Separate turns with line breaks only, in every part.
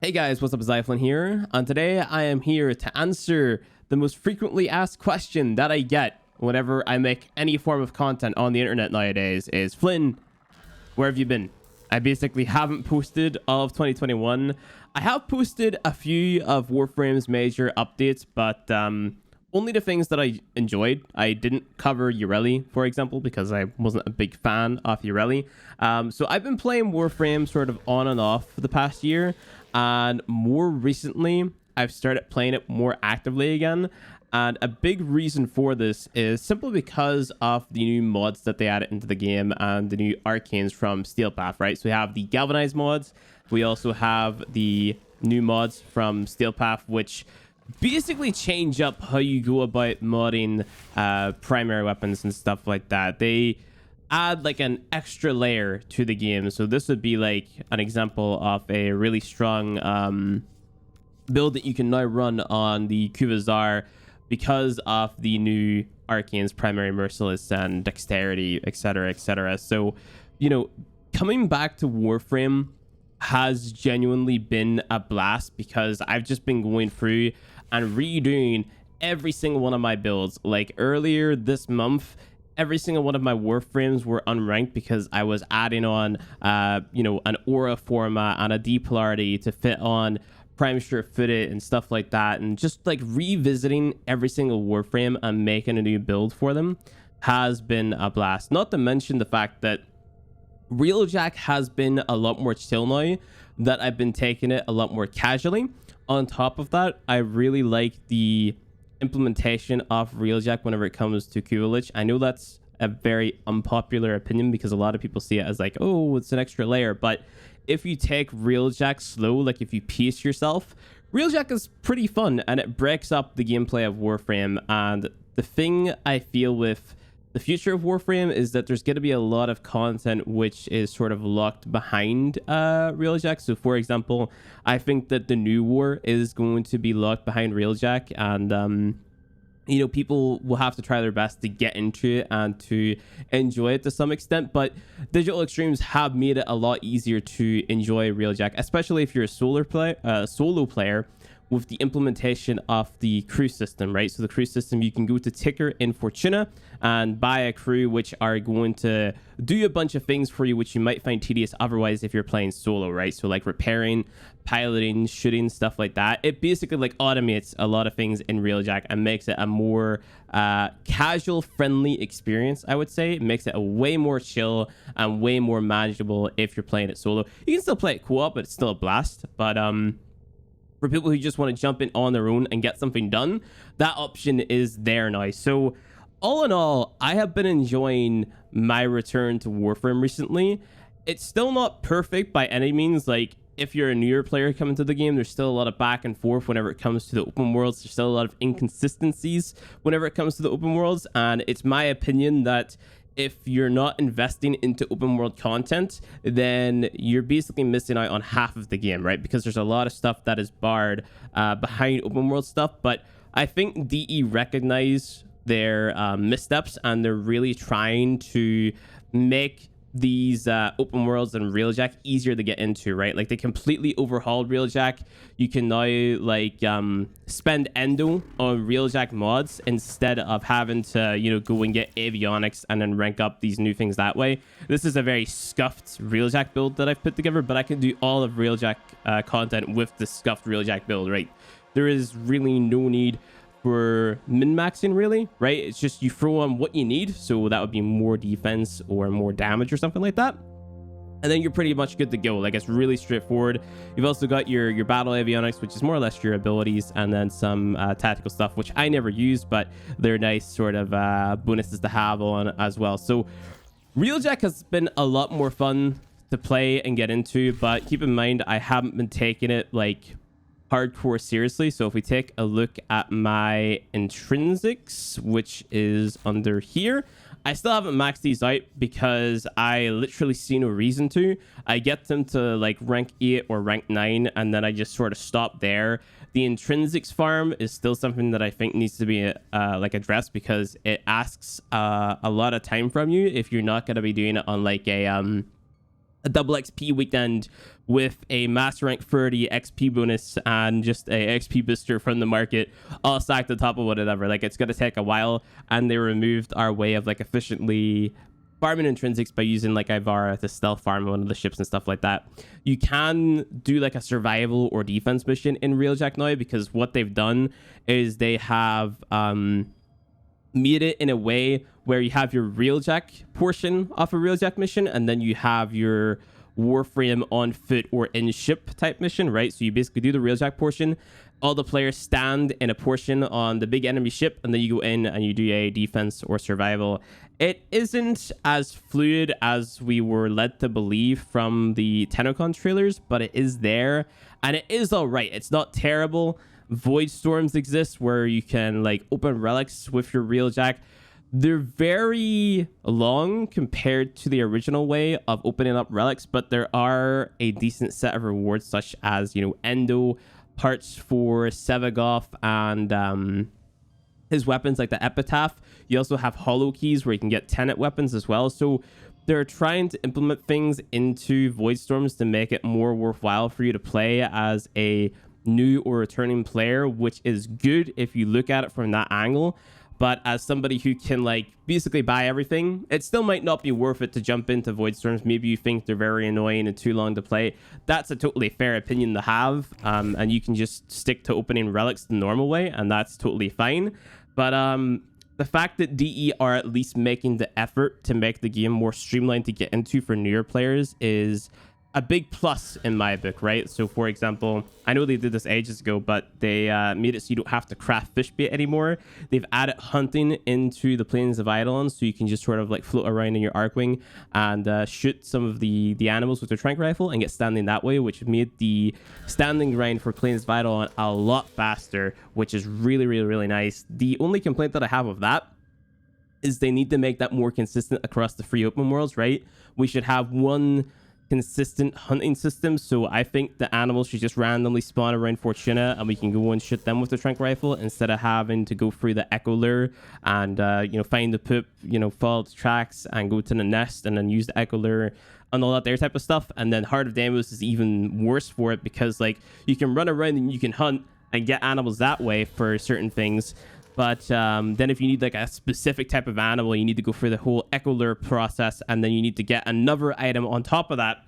Hey guys, what's up? It's iFlynn here, and today I am here to answer the most frequently asked question that I get whenever I make any form of content on the internet nowadays is, Flynn, where have you been? I basically haven't posted all of 2021. I have posted a few of Warframe's major updates, but only the things that I enjoyed. I didn't cover Ureli, for example, because I wasn't a big fan of Ureli. So I've been playing Warframe sort of on and off for the past year, and more recently, I've started playing it more actively again. And a big reason for this is simply because of the new mods that they added into the game and the new arcanes from Steelpath, right? So we have the Galvanize mods. We also have the new mods from Steelpath, which basically change up how you go about modding primary weapons and stuff like that. They add like an extra layer to the game. So this would be like an example of a really strong build that you can now run on the Kuvazar because of the new arcanes, primary merciless and dexterity, etc, etc. So, you know, coming back to Warframe has genuinely been a blast because I've just been going through and redoing every single one of my builds. Like earlier this month, every single one of my Warframes were unranked because I was adding on, an aura format and a D polarity to fit on prime sure footed and stuff like that, and just like revisiting every single Warframe and making a new build for them has been a blast. Not to mention the fact that Reeljack has been a lot more chill now, that I've been taking it a lot more casually. On top of that, I really like the implementation of Reeljack whenever it comes to Kuvalich. I know that's a very unpopular opinion because a lot of people see it as like, oh, it's an extra layer, but if you take Reeljack slow, like if you pace yourself, Reeljack is pretty fun and it breaks up the gameplay of Warframe. And the thing I feel with the future of Warframe is that there's going to be a lot of content which is sort of locked behind Reeljack. So for example, I think that the new war is going to be locked behind Reeljack, and people will have to try their best to get into it and to enjoy it to some extent. But Digital Extremes have made it a lot easier to enjoy Reeljack, especially if you're a solo player with the implementation of the crew system, right? So the crew system, you can go to Ticker in Fortuna and buy a crew which are going to do a bunch of things for you which you might find tedious otherwise if you're playing solo, right? So like repairing, piloting, shooting, stuff like that. It basically like automates a lot of things in Reeljack and makes it a more casual friendly experience. I would say it makes it a way more chill and way more manageable if you're playing it solo. You can still play it co-op, but it's still a blast. But for people who just want to jump in on their own and get something done, that option is there now. So all in all, I have been enjoying my return to Warframe recently. It's still not perfect by any means. Like if you're a newer player coming to the game, there's still a lot of back and forth whenever it comes to the open worlds. There's still a lot of inconsistencies whenever it comes to the open worlds. And it's my opinion that if you're not investing into open world content, then you're basically missing out on half of the game, right? Because there's a lot of stuff that is barred behind open world stuff. But I think DE recognize their missteps and they're really trying to make these open worlds and Reeljack easier to get into, right? Like they completely overhauled Reeljack. You can now like spend endo on Reeljack mods instead of having to go and get avionics and then rank up these new things that way. This is a very scuffed Reeljack build that I've put together, but I can do all of Reeljack content with the scuffed Reeljack build, right? There is really no need for min-maxing, really, right? It's just you throw on what you need, so that would be more defense or more damage or something like that, and then you're pretty much good to go. Like it's really straightforward. You've also got your battle avionics, which is more or less your abilities, and then some tactical stuff which I never use, but they're nice sort of bonuses to have on as well. So Reeljack has been a lot more fun to play and get into, but keep in mind I haven't been taking it like hardcore seriously. So if we take a look at my intrinsics, which is under here, I still haven't maxed these out because I literally see no reason to. I get them to like rank 8 or rank 9 and then I just sort of stop there. The intrinsics farm is still something that I think needs to be like addressed because it asks a lot of time from you if you're not going to be doing it on like a a double XP weekend with a master rank 30 XP bonus and just a XP booster from the market all stacked on top of whatever. Like, it's gonna take a while, and they removed our way of like efficiently farming intrinsics by using like Ivara to stealth farm one of the ships and stuff like that. You can do like a survival or defense mission in Railjack now, because what they've done is they have made it in a way where you have your Railjack portion of a Railjack mission, and then you have your Warframe on foot or in ship type mission, right? So you basically do the Railjack portion, all the players stand in a portion on the big enemy ship, and then you go in and you do a defense or survival. It isn't as fluid as we were led to believe from the TennoCon trailers, but it is there, and it is all right. It's not terrible. Void storms exist where you can like open relics with your Railjack. They're very long compared to the original way of opening up relics, but there are a decent set of rewards, such as, you know, Endo parts for Sevagoth and his weapons like the Epitaph. You also have hollow keys where you can get Tenet weapons as well. So they're trying to implement things into Void Storms to make it more worthwhile for you to play as a new or returning player, which is good if you look at it from that angle. But as somebody who can like basically buy everything, it still might not be worth it to jump into Void Storms. Maybe you think they're very annoying and too long to play. That's a totally fair opinion to have. And you can just stick to opening relics the normal way, and that's totally fine. But the fact that DE are at least making the effort to make the game more streamlined to get into for newer players is a big plus in my book, right? So for example, I know they did this ages ago, but they made it so you don't have to craft fish bait anymore. They've added hunting into the Plains of Eidolon, so you can just sort of like float around in your Arcwing and shoot some of the animals with your trank rifle and get standing that way, which made the standing grind for Plains of Eidolon a lot faster, which is really, really, really nice. The only complaint that I have of that is they need to make that more consistent across the free open worlds, right? We should have one consistent hunting system, so I think the animals should just randomly spawn around Fortuna and we can go and shoot them with the trank rifle instead of having to go through the echo lure and you know, find the poop, you know, follow the tracks and go to the nest and then use the echo lure and all that there type of stuff. And then Heart of Deimos is even worse for it, because like you can run around and you can hunt and get animals that way for certain things. But then if you need like a specific type of animal, you need to go through the whole echo lure process, and then you need to get another item on top of that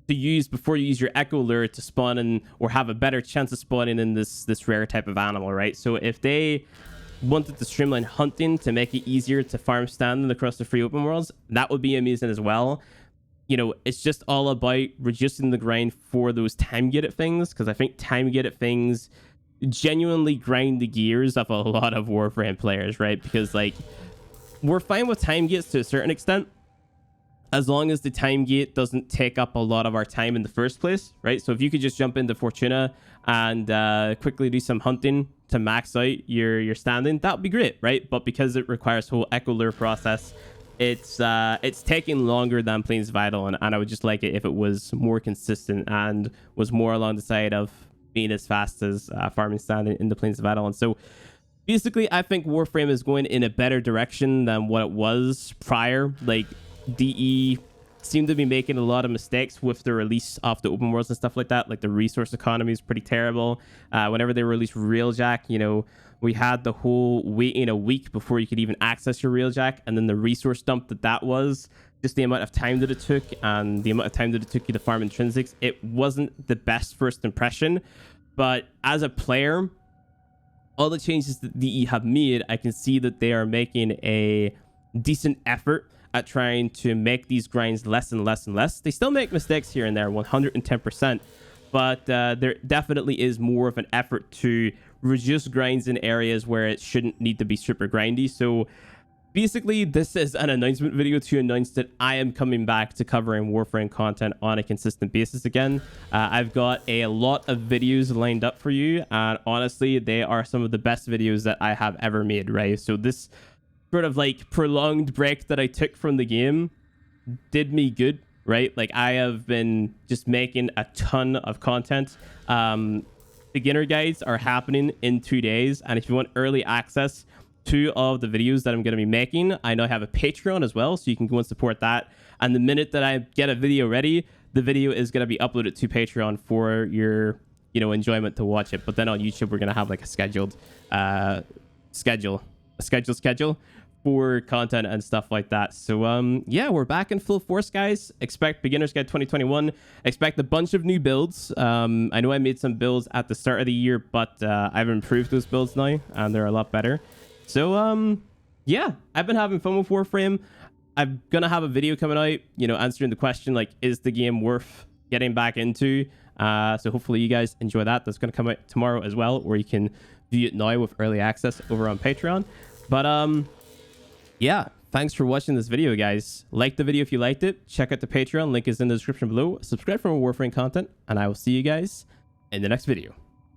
to use before you use your echo lure to spawn in or have a better chance of spawning in this rare type of animal, right? So if they wanted to streamline hunting to make it easier to farm standing across the free open worlds, that would be amazing as well. You know, it's just all about reducing the grind for those time gated things, because I think time gated things genuinely grind the gears of a lot of Warframe players, right? Because like, we're fine with time gates to a certain extent, as long as the time gate doesn't take up a lot of our time in the first place, right? So if you could just jump into Fortuna and quickly do some hunting to max out your standing, that would be great, right? But because it requires whole echo lure process, it's taking longer than Plains of Eidolon, and I would just like it if it was more consistent and was more along the side of being as fast as farming standing in the Plains of Eidolon. So basically, I think Warframe is going in a better direction than what it was prior. Like, DE seemed to be making a lot of mistakes with the release of the open worlds and stuff like that. Like, the resource economy is pretty terrible. Whenever they released Railjack, you know, we had the whole waiting a week before you could even access your Railjack, and then the resource dump that was, just the amount of time that it took and the amount of time that it took you to farm intrinsics. It wasn't the best first impression, but as a player, all the changes that DE have made, I can see that they are making a decent effort at trying to make these grinds less and less and less. They still make mistakes here and there, 110%, but there definitely is more of an effort to reduce grinds in areas where it shouldn't need to be super grindy. So basically, this is an announcement video to announce that I am coming back to covering Warframe content on a consistent basis again. I've got a lot of videos lined up for you, and honestly, they are some of the best videos that I have ever made, right? So this sort of like prolonged break that I took from the game did me good, right? Like, I have been just making a ton of content. Beginner guides are happening in 2 days, and if you want early access to all of the videos that I'm going to be making, I now have a Patreon as well, so you can go and support that. And the minute that I get a video ready, the video is going to be uploaded to Patreon for your, you know, enjoyment to watch it. But then on YouTube, we're going to have like a scheduled schedule for content and stuff like that. So yeah, we're back in full force, guys. Expect Beginner's Guide 2021. Expect a bunch of new builds. I know I made some builds at the start of the year, but I've improved those builds now and they're a lot better. So yeah, I've been having fun with Warframe. I'm gonna have a video coming out, you know, answering the question like, is the game worth getting back into? So hopefully you guys enjoy that. That's gonna come out tomorrow as well, or you can view it now with early access over on Patreon. But yeah, thanks for watching this video, guys. Like the video if you liked it. Check out the Patreon, link is in the description below. Subscribe for more Warframe content, and I will see you guys in the next video.